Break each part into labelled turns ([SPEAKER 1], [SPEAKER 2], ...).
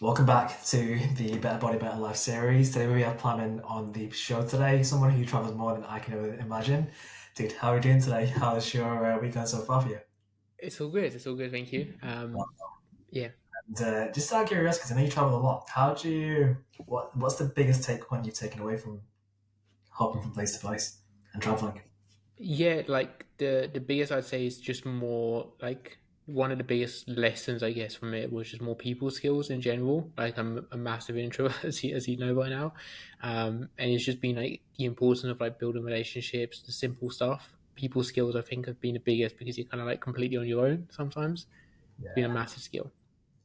[SPEAKER 1] Welcome back to the Better Body, Better Life series. Today we have Plamen on the show today, someone who travels more than I can ever imagine. Dude, how are you doing today? How's your weekend so far for you?
[SPEAKER 2] It's all good. It's all good. Thank you. Yeah.
[SPEAKER 1] And just out of curiosity, because I know you travel a lot, what's the biggest take point you've taken away from hopping from place to place and traveling?
[SPEAKER 2] Yeah, like the biggest I'd say is just more like one of the biggest lessons I guess from it was just more people skills in general. Like I'm a massive introvert as you know by now, and it's just been like the importance of like building relationships, the simple stuff. People skills I think have been the biggest because you're kind of like completely on your own sometimes. It's been a
[SPEAKER 1] Yeah.
[SPEAKER 2] massive skill.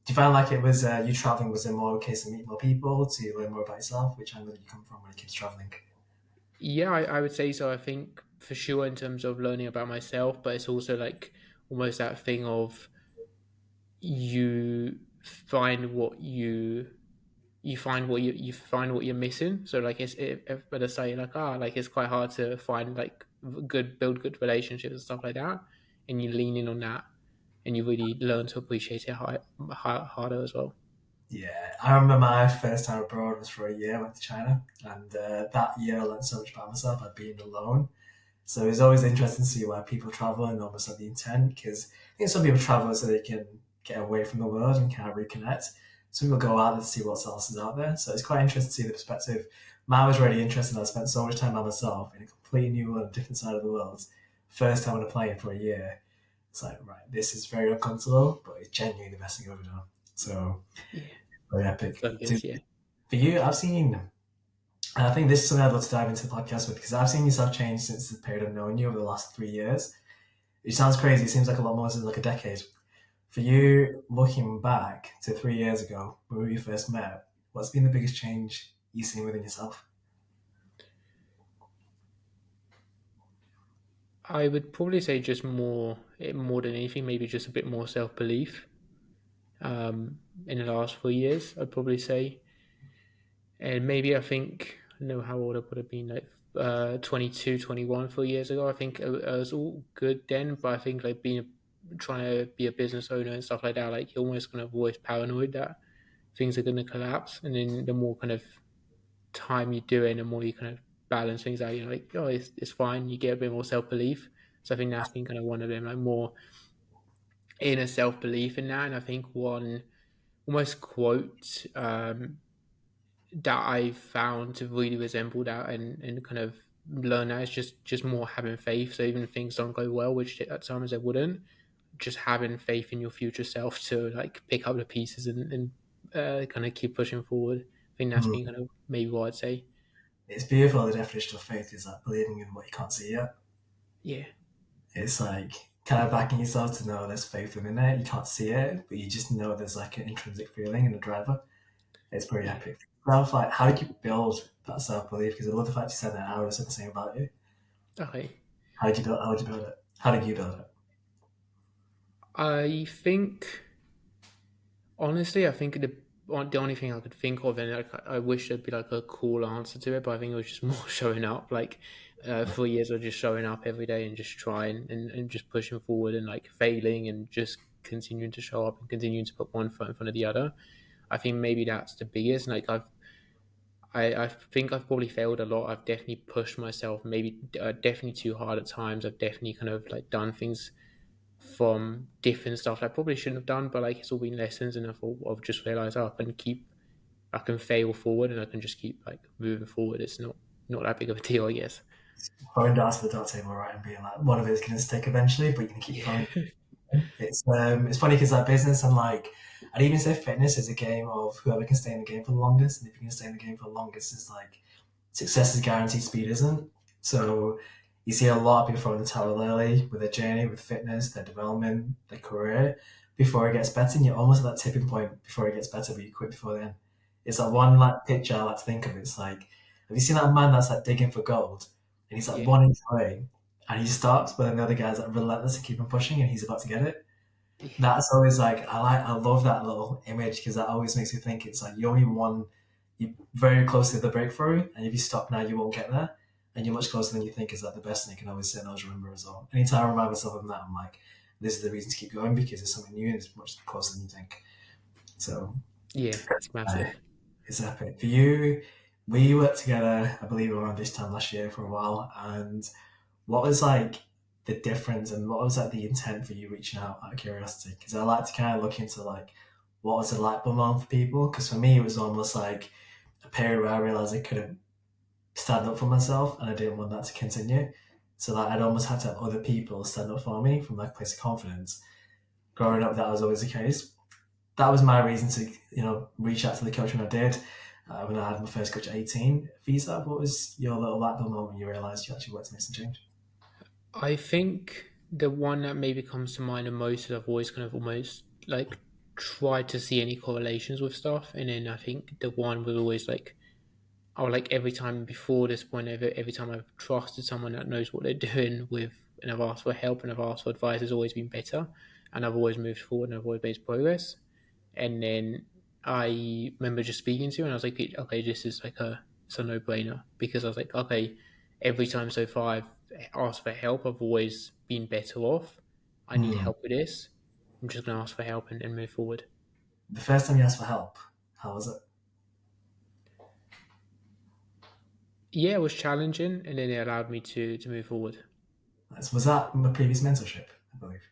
[SPEAKER 1] Do you find like it was you traveling was it more a case to meet more people, to learn more about yourself? Which angle did you come from when it comes to traveling?
[SPEAKER 2] Yeah, I would say so. I think for sure in terms of learning about myself, but it's also like almost that thing of you find what you find what you're missing. So like if but I say like like it's quite hard to find like build good relationships and stuff like that, and you lean in on that, and you really learn to appreciate it harder as well.
[SPEAKER 1] Yeah, I remember my first time abroad was for a year. I went to China, and that year I learned so much about myself. I'd been alone, so it's always interesting to see why people travel and almost have the intent. Because I think some people travel so they can get away from the world and kind of reconnect. Some people go out there to see what else is out there. So it's quite interesting to see the perspective. Mine was really interesting. I spent so much time by myself in a completely new world, different side of the world. First time on a plane for a year. It's like, right, this is very uncomfortable, but it's genuinely the best thing I've ever done. So
[SPEAKER 2] Yeah,
[SPEAKER 1] very epic.
[SPEAKER 2] so good. Yeah.
[SPEAKER 1] For you, I've seen, and I think this is something I'd love to dive into the podcast with because I've seen yourself change since the period of knowing you over the last 3 years. It sounds crazy. It seems like a lot more since like a decade. For you, looking back to 3 years ago when we first met, what's been the biggest change you've seen within yourself?
[SPEAKER 2] I would probably say just more than anything, maybe just a bit more self belief. In the last 4 years, I'd probably say, and maybe I think I don't know how old I would have been, like 22, 21, 4 years ago. I think I was all good then, but I think like trying to be a business owner and stuff like that, like you're almost kind of always paranoid that things are going to collapse, and then the more kind of time you do it, and the more you kind of balance things out, you're like, oh, it's fine. You get a bit more self belief. So I think that's been kind of one of them, like more inner self belief in that. And I think one almost quote that I found to really resemble that and kind of learn that is just more having faith. So even if things don't go well, which at times they wouldn't, just having faith in your future self to like pick up the pieces and kind of keep pushing forward. I think that's
[SPEAKER 1] Hmm.
[SPEAKER 2] been kind of maybe what I'd say.
[SPEAKER 1] It's beautiful. The definition of faith is like believing in what you can't see yet.
[SPEAKER 2] Yeah,
[SPEAKER 1] It's like kind of backing yourself to know there's faith within it. You can't see it, but you just know there's like an intrinsic feeling in the driver. It's pretty
[SPEAKER 2] yeah.
[SPEAKER 1] epic. Self, like, how did you build that self belief? Because I love the fact you said that. I would have said the same about you.
[SPEAKER 2] Okay.
[SPEAKER 1] How did you build? How did you build it? How did you build it?
[SPEAKER 2] I think honestly, I think the only thing I could think of, and like, I wish there'd be like a cool answer to it, but I think it was just more showing up. Like 4 years of just showing up every day and just trying and just pushing forward and like failing and just continuing to show up and continuing to put one foot in front of the other. I think maybe that's the biggest. Like I think I've probably failed a lot. I've definitely pushed myself, maybe definitely too hard at times. I've definitely kind of like done things from different stuff I probably shouldn't have done, but like it's all been lessons, and I've just realised I can keep, I can fail forward, and I can just keep like moving forward. It's not that big of a deal, I guess.
[SPEAKER 1] Throwing darts at the dart table, right, and being like, one of it's going to stick eventually, but you can keep
[SPEAKER 2] Yeah,
[SPEAKER 1] throwing. It's funny because like business and like I'd even say fitness is a game of whoever can stay in the game for the longest, and if you can stay in the game for the longest, is like success is guaranteed, speed isn't. So you see a lot of people throwing the towel early with their journey, with fitness, their development, their career, before it gets better. And you're almost at that tipping point before it gets better, but you quit before then. It's like
[SPEAKER 2] yeah,
[SPEAKER 1] one like picture I like to think of. It's like, have you seen that man that's like digging for gold, and he's like
[SPEAKER 2] yeah,
[SPEAKER 1] 1 inch away, and he stops, but then the other guy's like relentless and keep on pushing, and he's about to get it.
[SPEAKER 2] yeah,
[SPEAKER 1] That's always like I love that little image because that always makes me think it's like you only one you very close to the breakthrough, and if you stop now, you won't get there, and you're much closer than you think is like the best thing. I can always say and always remember as well. Anytime I remind myself of that, I'm like, this is the reason to keep going because it's something new and it's much closer than you think. So
[SPEAKER 2] Yeah, it's
[SPEAKER 1] Uh,
[SPEAKER 2] massive.
[SPEAKER 1] it's epic. For you, we worked together, I believe, around this time last year for a while. And what was like the difference and what was like the intent for you reaching out of curiosity? Because I like to kind of look into like what was the light bulb moment for people. Because for me, it was almost like a period where I realized I couldn't stand up for myself and I didn't want that to continue. So that I'd almost had to have other people stand up for me from like a place of confidence. Growing up, that was always the case. That was my reason to, reach out to the coach when I did. When I had my first coach at 18. Visa, what was your little light bulb moment when you realised you actually wanted to make some change?
[SPEAKER 2] I think the one that maybe comes to mind the most is I've always kind of almost like tried to see any correlations with stuff, and then I think the one was always like, or like every time before this point, every time I've trusted someone that knows what they're doing with, and I've asked for help and I've asked for advice, has always been better, and I've always moved forward and I've always made progress. And then I remember just speaking to her and I was like, okay, this is like it's a no brainer because I was like, okay, every time so far I've asked for help, I've always been better off. I need
[SPEAKER 1] Hmm.
[SPEAKER 2] help with this. I'm just gonna ask for help and move forward.
[SPEAKER 1] The first time you asked for help, how was it?
[SPEAKER 2] Yeah, it was challenging, and then it allowed me to move forward.
[SPEAKER 1] Was that my previous mentorship, I believe?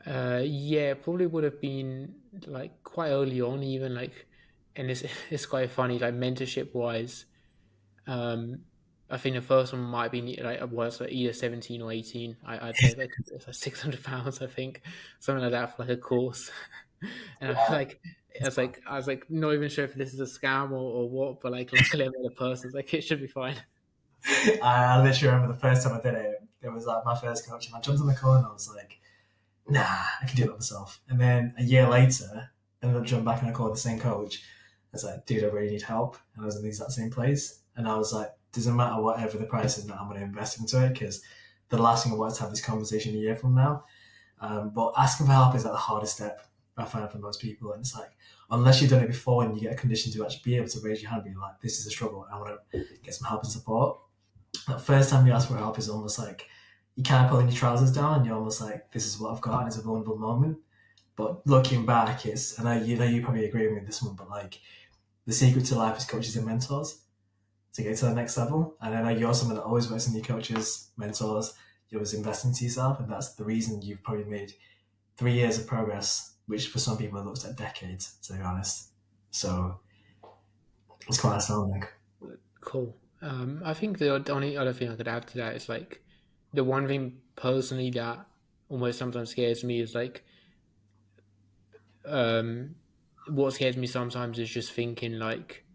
[SPEAKER 2] Yeah, it probably would have been like quite early on, even like, and it's it's quite funny, like mentorship wise. Um, I think the first one might be like I was like either 17 or 18. I'd say like it's like £600, I think, something like that for like a course. And I was like not even sure if this is a scam or what, but like luckily I met a person, like it should be fine.
[SPEAKER 1] I literally remember the first time I did it. It was like my first coach, and I jumped on the call and I was like, "Nah, I can do it myself." And then a year later, I ended up jumping back and I called the same coach. I was like, "Dude, I really need help," and I was in the exact same place. And I was like, "Doesn't matter whatever the price is, that I'm going to invest into it because the last thing I want is to have this conversation a year from now." But asking for help is like the hardest step I find for most people, and it's like unless you've done it before and you get a condition to actually be able to raise your hand, and be like, "This is a struggle, and I want to get some help and support." That first time you ask for help is almost like you kind of pulling your trousers down, and you're almost like, "This is what I've got," and it's a vulnerable moment. But looking back, it's and you probably agree with me with this one, but like the secret to life is coaches and mentors to get to the next level. And I know you're someone that always works in your coaches, mentors. You always invest into yourself, and that's the reason you've probably made 3 years of progress, which for some people it looks like decades, to be honest. So it's quite astounding.
[SPEAKER 2] Cool. I think the only other thing I could add to that is like the one thing personally that almost sometimes scares me is like um, what scares me sometimes is just thinking like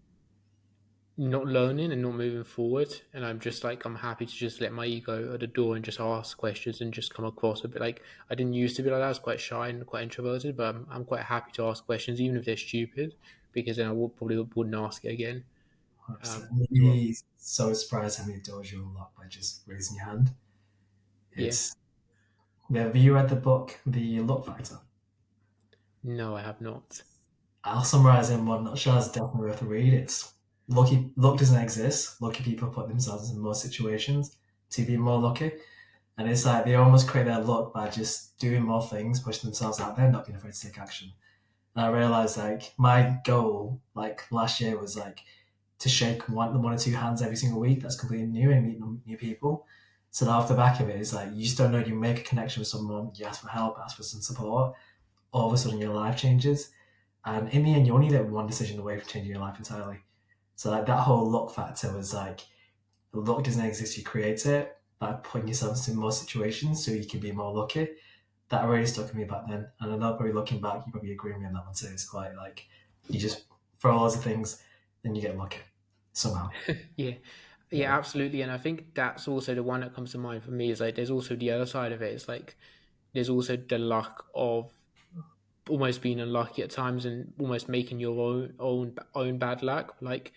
[SPEAKER 2] not learning and not moving forward. And I'm just like, I'm happy to just let my ego at the door and just ask questions and just come across a bit like I didn't used to be like that. I was quite shy and quite introverted, but I'm quite happy to ask questions, even if they're stupid, because then I would, probably wouldn't ask it again. As well.
[SPEAKER 1] Really so surprised how many doors you unlock by just raising your hand.
[SPEAKER 2] Yeah.
[SPEAKER 1] It's Have you read the book The Luck Factor?
[SPEAKER 2] No, I have not.
[SPEAKER 1] I'll summarize it in one nutshell. It's definitely worth a read. It's luck doesn't exist. Lucky people put themselves in more situations to be more lucky. And it's like they almost create their luck by just doing more things, pushing themselves out there, not being afraid to take action. And I realized like my goal, like last year, was like to shake one or two hands every single week. That's completely new and meet new people. So now off the back of it is like you just don't know. You make a connection with someone, you ask for help, ask for some support. All of a sudden, your life changes, and in the end, you only get one decision away from changing your life entirely. So like that whole luck factor was like the luck doesn't exist. You create it by putting yourself into more situations so you can be more lucky. That really stuck with me back then. And I know probably looking back, you probably agree with me on that one too. It's quite like you just throw loads of things, then you get lucky somehow.
[SPEAKER 2] Yeah,
[SPEAKER 1] Yeah.
[SPEAKER 2] yeah, absolutely. And I think that's also the one that comes to mind for me is like there's also the other side of it. It's like there's also the luck of almost being unlucky at times and almost making your own bad luck. Like,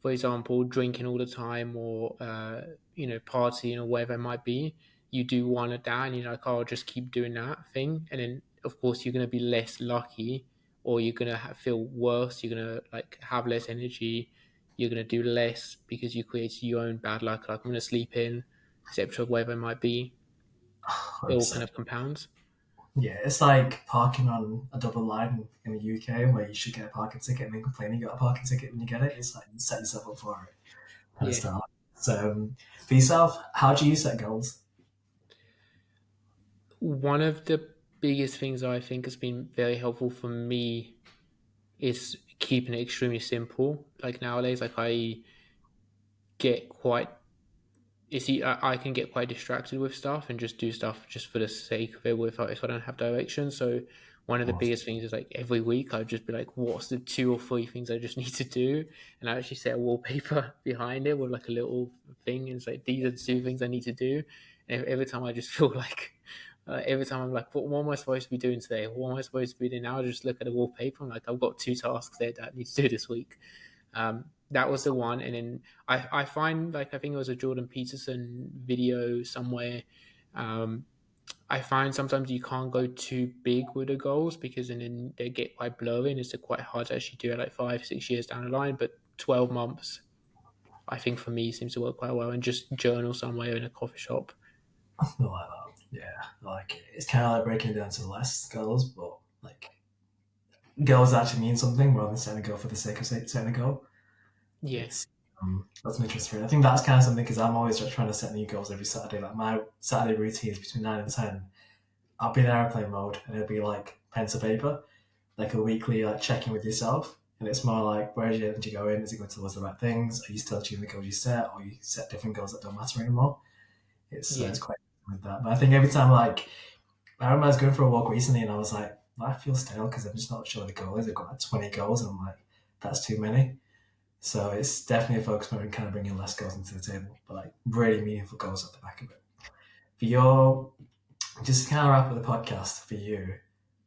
[SPEAKER 2] for example, drinking all the time or partying or whatever it might be. You do one of that, and you're like, "Oh, I'll just keep doing that thing," and then of course you're gonna be less lucky, or you're gonna feel worse. You're gonna like have less energy. You're gonna do less because you create your own bad luck. Like I'm gonna sleep in, etc. Whatever it might be, it all kind
[SPEAKER 1] 100%.
[SPEAKER 2] of compounds.
[SPEAKER 1] Yeah, it's like parking on a double line in the UK where you should get a parking ticket and then complain you got a parking ticket when you get it. It's like you set yourself up for it kind of
[SPEAKER 2] Yeah.
[SPEAKER 1] stuff. So, for yourself, how do you set goals?
[SPEAKER 2] One of the biggest things I think has been very helpful for me is keeping it extremely simple. Like nowadays, like I get quite you see, I can get quite distracted with stuff and just do stuff just for the sake of it if I don't have direction. So one of the biggest things is like every week I'd just be like, what's the two or three things I just need to do? And I actually set a wallpaper behind it with like a little thing. And it's like, these are the two things I need to do. And every time I just feel like, every time I'm like, what am I supposed to be doing today? What am I supposed to be doing now? I just look at the wallpaper. I'm like, I've got two tasks there that I need to do this week. That was the one, and then I find like I think it was a Jordan Peterson video somewhere. Um, I find sometimes you can't go too big with the goals because then they get quite blurry and it's quite hard to actually do it like 5 6 years down the line. But 12 months, I think for me seems to work quite well, and just journal somewhere in a coffee shop.
[SPEAKER 1] Not like that. Yeah, like it's kind of like breaking it down to less goals, but like goals actually mean something rather than setting a goal for the sake of setting a goal.
[SPEAKER 2] Yeah,
[SPEAKER 1] It's that's interesting. I think that's kind of something because I'm always just trying to set new goals every Saturday. Like my Saturday routine is between 9 and 10. I'll be in airplane mode and it'll be like pen to paper, like a weekly like check in with yourself. And it's more like where is your energy going? Is it going towards the right things? Are you still achieving the goals you set, or you set different goals that don't matter anymore? It's
[SPEAKER 2] yeah,
[SPEAKER 1] quite with that. But I think every time like I remember I was going for a walk recently and I was like, I feel stale because I'm just not sure the goal is. I've got like 20 goals and I'm like, that's too many. So it's definitely a focus point on kind of bringing less goals into the table, but like really meaningful goals at the back of it. For your, just to kind of wrap up the podcast for you,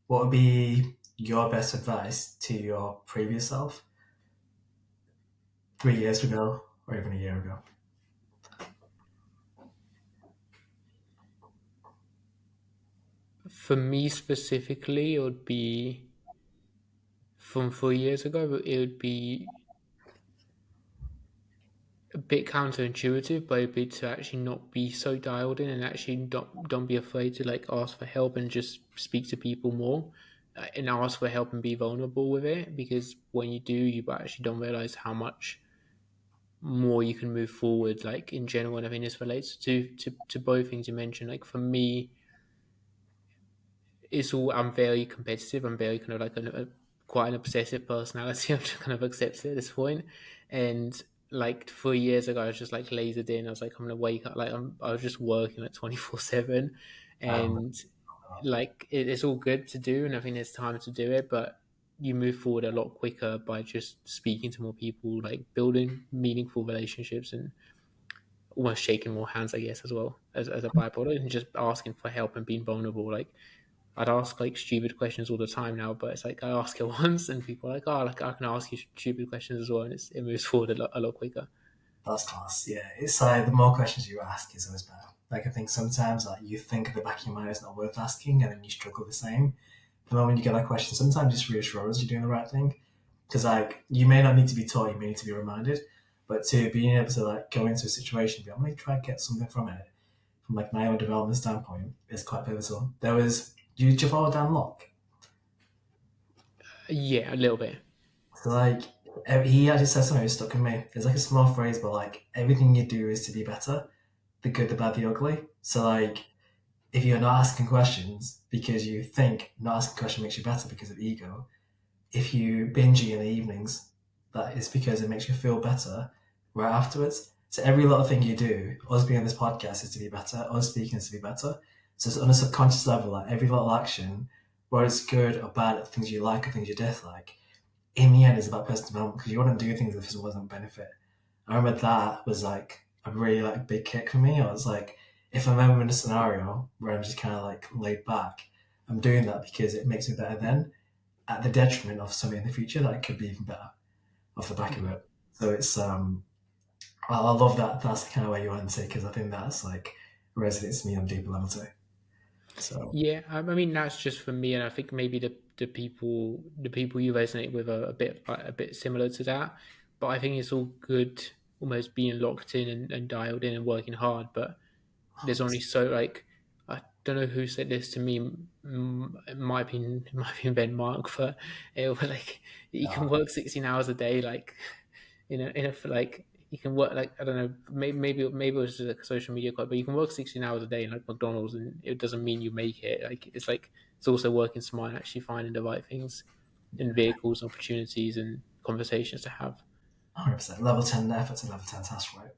[SPEAKER 1] what would be your best advice to your previous self 3 years ago or even a year ago?
[SPEAKER 2] for me specifically, it would be from 4 years ago. But it would be a bit counterintuitive, but it'd be to actually not be so dialed in and actually don't be afraid to like ask for help and just speak to people more, and ask for help and be vulnerable with it. Because when you do, you actually don't realize how much more you can move forward. Like in general, and I think this relates to both things you mentioned. Like for me, it's all I'm very competitive. I'm very kind of like quite an obsessive personality. I've just kind of accepted it at this point. And like 4 years ago, I was just like lasered in. I was like, I'm gonna wake up. I was just working like 24/7,
[SPEAKER 1] Um,
[SPEAKER 2] and like it's all good to do, and I think there's time to do it, but you move forward a lot quicker by just speaking to more people, like building meaningful relationships and almost shaking more hands, I guess, as well as a byproduct, and just asking for help and being vulnerable. Like I'd ask like stupid questions all the time now, but it's like I ask it once, and people are like, "Oh, like I can ask you stupid questions as well," and it moves forward a lot quicker.
[SPEAKER 1] that's class. Yeah, it's like the more questions you ask is always better. Like I think sometimes like you think at the back of your mind it's not worth asking, and then you struggle the same. The moment you get that question, sometimes just reassures you're doing the right thing. Because like you may not need to be taught, you may need to be reminded. But to being able to like go into a situation, and be, I'm going to try and get something from it, from like my own development standpoint, is quite pivotal. There was you follow Dan Locke.
[SPEAKER 2] Yeah, a little bit.
[SPEAKER 1] So like he actually said something that stuck in me. It's like a small phrase, but like everything you do is to be better, the good, the bad, the ugly. So like if you're not asking questions because you think not asking questions makes you better because of ego, if you binge in the evenings, that is because it makes you feel better right afterwards. So every little thing you do, us being on this podcast is to be better, us speaking is to be better. So it's on a subconscious level, like every little action, whether it's good or bad, things you like or things you dislike, in the end is about personal development because you wouldn't do things if it wasn't benefit. I remember that was like a really like big kick for me. I was like, if I'm ever in a scenario where I'm just kind of like laid back, I'm doing that because it makes me better then at the detriment of something in the future that could be even better off the back of
[SPEAKER 2] Mhm.
[SPEAKER 1] it. So it's I love that. That's the kind of way you answer because I think that's like resonates me on a deeper level too. So
[SPEAKER 2] Yeah, I mean that's just for me, and I think maybe the people you resonate with are a bit similar to that. But I think it's all good, almost being locked in and dialed in and working hard. But there's only so like. don't know who said this to me. It might have been Ben Mark, but it was like you can
[SPEAKER 1] No,
[SPEAKER 2] work 16 hours a day, like like you can work like I don't know, maybe it was just like a social media quote, but you can work 16 hours a day in like McDonald's, and it doesn't mean you make it. Like it's also working smart and actually finding the right things in
[SPEAKER 1] yeah,
[SPEAKER 2] vehicles, opportunities, and conversations to have.
[SPEAKER 1] 100%. Level 10 effort to level 10 task, right?